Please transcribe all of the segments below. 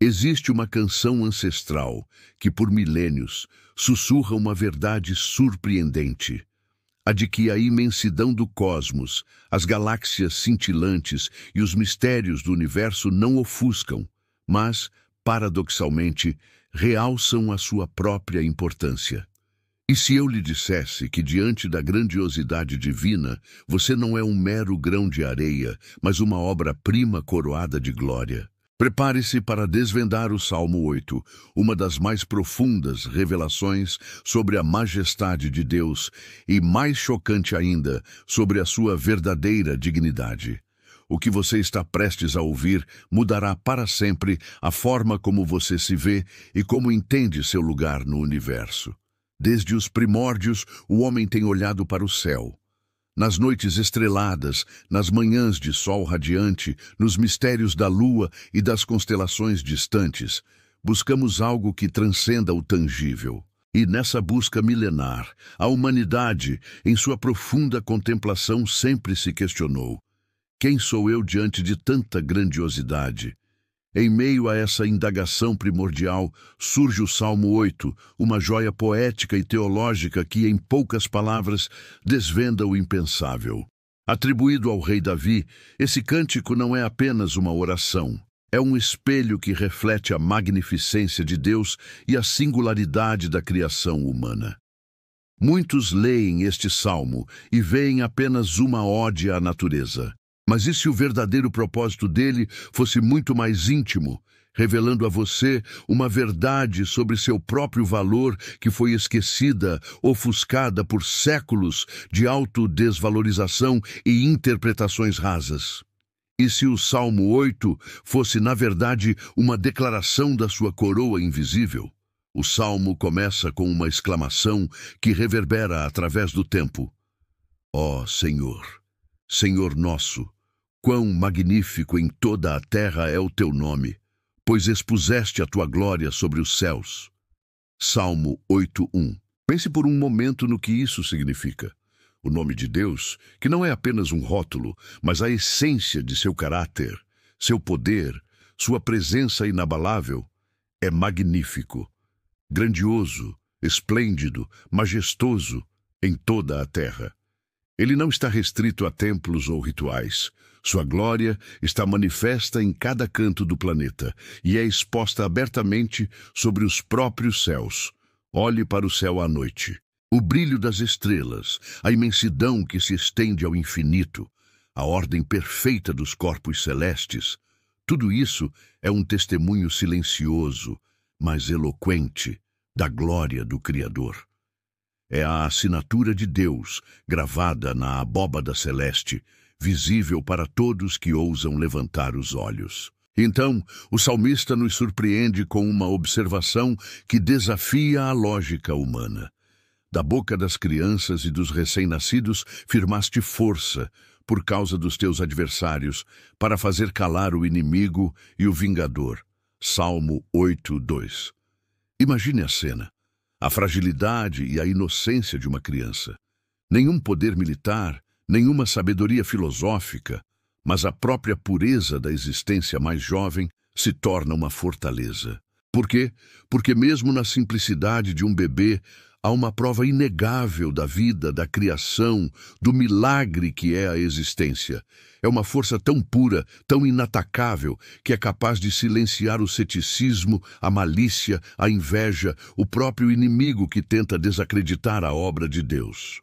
Existe uma canção ancestral que, por milênios, sussurra uma verdade surpreendente, a de que a imensidão do cosmos, as galáxias cintilantes e os mistérios do universo não ofuscam, mas, paradoxalmente, realçam a sua própria importância. E se eu lhe dissesse que, diante da grandiosidade divina, você não é um mero grão de areia, mas uma obra-prima coroada de glória? Prepare-se para desvendar o Salmo 8, uma das mais profundas revelações sobre a majestade de Deus e, mais chocante ainda, sobre a sua verdadeira dignidade. O que você está prestes a ouvir mudará para sempre a forma como você se vê e como entende seu lugar no universo. Desde os primórdios, o homem tem olhado para o céu. Nas noites estreladas, nas manhãs de sol radiante, nos mistérios da lua e das constelações distantes, buscamos algo que transcenda o tangível. E nessa busca milenar, a humanidade, em sua profunda contemplação, sempre se questionou: quem sou eu diante de tanta grandiosidade? Em meio a essa indagação primordial, surge o Salmo 8, uma joia poética e teológica que, em poucas palavras, desvenda o impensável. Atribuído ao rei Davi, esse cântico não é apenas uma oração. É um espelho que reflete a magnificência de Deus e a singularidade da criação humana. Muitos leem este salmo e veem apenas uma ode à natureza. Mas e se o verdadeiro propósito dele fosse muito mais íntimo, revelando a você uma verdade sobre seu próprio valor que foi esquecida, ofuscada por séculos de autodesvalorização e interpretações rasas? E se o Salmo 8 fosse, na verdade, uma declaração da sua coroa invisível? O salmo começa com uma exclamação que reverbera através do tempo: Ó Senhor, Senhor nosso, quão magnífico em toda a terra é o teu nome, pois expuseste a tua glória sobre os céus. Salmo 8:1. Pense por um momento no que isso significa. O nome de Deus, que não é apenas um rótulo, mas a essência de seu caráter, seu poder, sua presença inabalável, é magnífico, grandioso, esplêndido, majestoso em toda a terra. Ele não está restrito a templos ou rituais. Sua glória está manifesta em cada canto do planeta e é exposta abertamente sobre os próprios céus. Olhe para o céu à noite. O brilho das estrelas, a imensidão que se estende ao infinito, a ordem perfeita dos corpos celestes, tudo isso é um testemunho silencioso, mas eloquente, da glória do Criador. É a assinatura de Deus, gravada na abóbada celeste, visível para todos que ousam levantar os olhos. Então, o salmista nos surpreende com uma observação que desafia a lógica humana. Da boca das crianças e dos recém-nascidos firmaste força, por causa dos teus adversários, para fazer calar o inimigo e o vingador. Salmo 8:2. Imagine a cena. A fragilidade e a inocência de uma criança. Nenhum poder militar, nenhuma sabedoria filosófica, mas a própria pureza da existência mais jovem se torna uma fortaleza. Por quê? Porque mesmo na simplicidade de um bebê, há uma prova inegável da vida, da criação, do milagre que é a existência. É uma força tão pura, tão inatacável, que é capaz de silenciar o ceticismo, a malícia, a inveja, o próprio inimigo que tenta desacreditar a obra de Deus.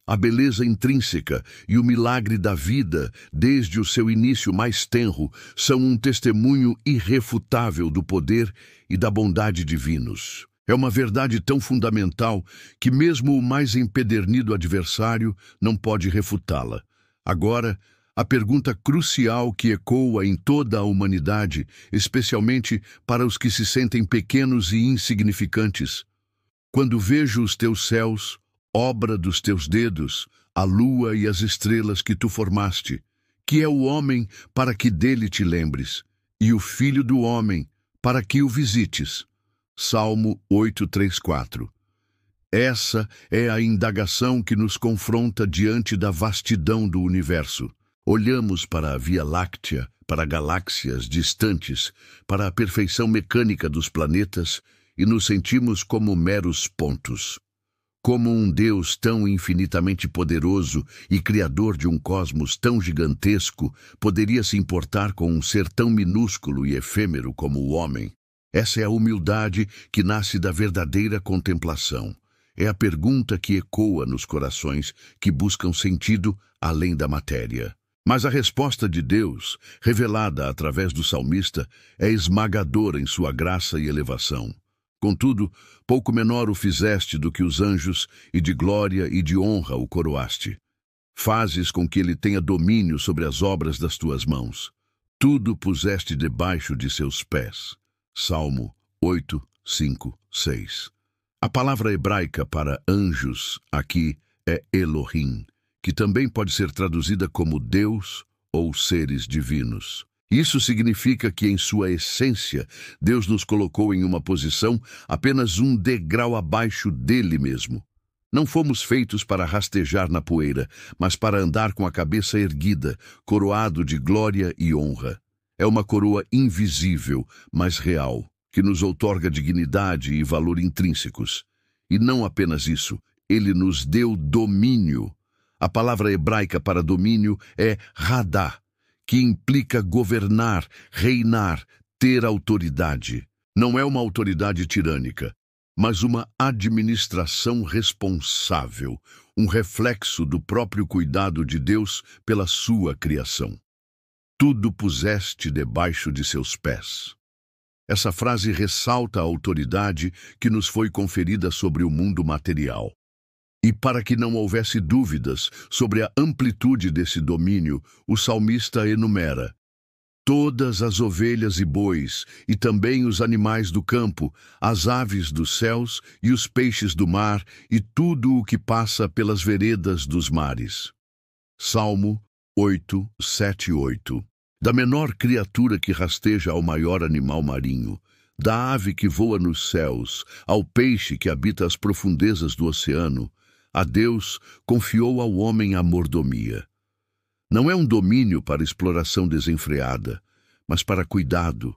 A beleza intrínseca e o milagre da vida, desde o seu início mais tenro, são um testemunho irrefutável do poder e da bondade divinos. É uma verdade tão fundamental que mesmo o mais empedernido adversário não pode refutá-la. Agora, a pergunta crucial que ecoa em toda a humanidade, especialmente para os que se sentem pequenos e insignificantes: quando vejo os teus céus, obra dos teus dedos, a lua e as estrelas que tu formaste, que é o homem para que dele te lembres, e o filho do homem para que o visites. Salmo 8:3-4. Essa é a indagação que nos confronta diante da vastidão do universo. Olhamos para a Via Láctea, para galáxias distantes, para a perfeição mecânica dos planetas, e nos sentimos como meros pontos. Como um Deus tão infinitamente poderoso e criador de um cosmos tão gigantesco poderia se importar com um ser tão minúsculo e efêmero como o homem? Essa é a humildade que nasce da verdadeira contemplação. É a pergunta que ecoa nos corações que buscam sentido além da matéria. Mas a resposta de Deus, revelada através do salmista, é esmagadora em sua graça e elevação. Contudo, pouco menor o fizeste do que os anjos, e de glória e de honra o coroaste. Fazes com que ele tenha domínio sobre as obras das tuas mãos. Tudo puseste debaixo de seus pés. Salmo 8, 5, 6. A palavra hebraica para anjos aqui é Elohim, que também pode ser traduzida como Deus ou seres divinos. Isso significa que, em sua essência, Deus nos colocou em uma posição apenas um degrau abaixo dele mesmo. Não fomos feitos para rastejar na poeira, mas para andar com a cabeça erguida, coroado de glória e honra. É uma coroa invisível, mas real, que nos outorga dignidade e valor intrínsecos. E não apenas isso, ele nos deu domínio. A palavra hebraica para domínio é radá, que implica governar, reinar, ter autoridade. Não é uma autoridade tirânica, mas uma administração responsável, um reflexo do próprio cuidado de Deus pela sua criação. Tudo puseste debaixo de seus pés. Essa frase ressalta a autoridade que nos foi conferida sobre o mundo material. E para que não houvesse dúvidas sobre a amplitude desse domínio, o salmista enumera todas as ovelhas e bois, e também os animais do campo, as aves dos céus e os peixes do mar, e tudo o que passa pelas veredas dos mares. Salmo 8, 7, 8. Da menor criatura que rasteja ao maior animal marinho, da ave que voa nos céus, ao peixe que habita as profundezas do oceano, a Deus confiou ao homem a mordomia. Não é um domínio para exploração desenfreada, mas para cuidado,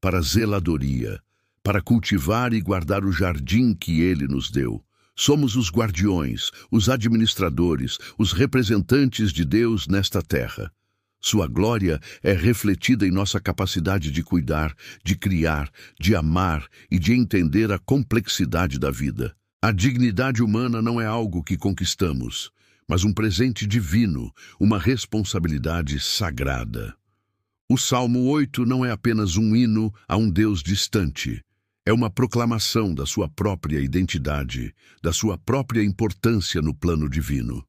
para zeladoria, para cultivar e guardar o jardim que ele nos deu. Somos os guardiões, os administradores, os representantes de Deus nesta terra. Sua glória é refletida em nossa capacidade de cuidar, de criar, de amar e de entender a complexidade da vida. A dignidade humana não é algo que conquistamos, mas um presente divino, uma responsabilidade sagrada. O Salmo 8 não é apenas um hino a um Deus distante. É uma proclamação da sua própria identidade, da sua própria importância no plano divino.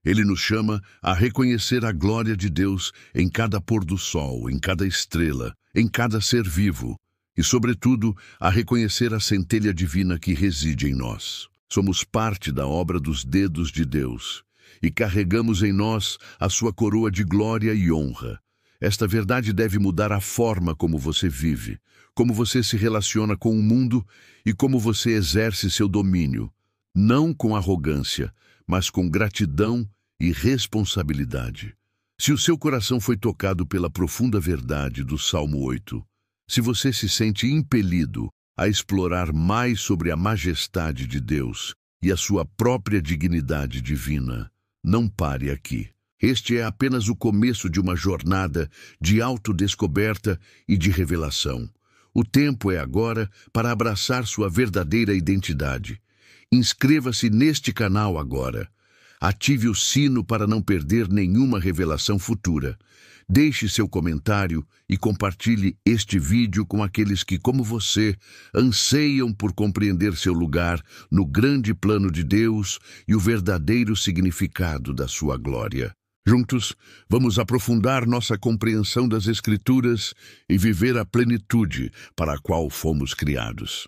Ele nos chama a reconhecer a glória de Deus em cada pôr do sol, em cada estrela, em cada ser vivo, e, sobretudo, a reconhecer a centelha divina que reside em nós. Somos parte da obra dos dedos de Deus e carregamos em nós a sua coroa de glória e honra. Esta verdade deve mudar a forma como você vive, como você se relaciona com o mundo e como você exerce seu domínio, não com arrogância, mas com gratidão e responsabilidade. Se o seu coração foi tocado pela profunda verdade do Salmo 8, se você se sente impelido a explorar mais sobre a majestade de Deus e a sua própria dignidade divina, não pare aqui. Este é apenas o começo de uma jornada de autodescoberta e de revelação. O tempo é agora para abraçar sua verdadeira identidade. Inscreva-se neste canal agora. Ative o sino para não perder nenhuma revelação futura. Deixe seu comentário e compartilhe este vídeo com aqueles que, como você, anseiam por compreender seu lugar no grande plano de Deus e o verdadeiro significado da sua glória. Juntos, vamos aprofundar nossa compreensão das Escrituras e viver a plenitude para a qual fomos criados.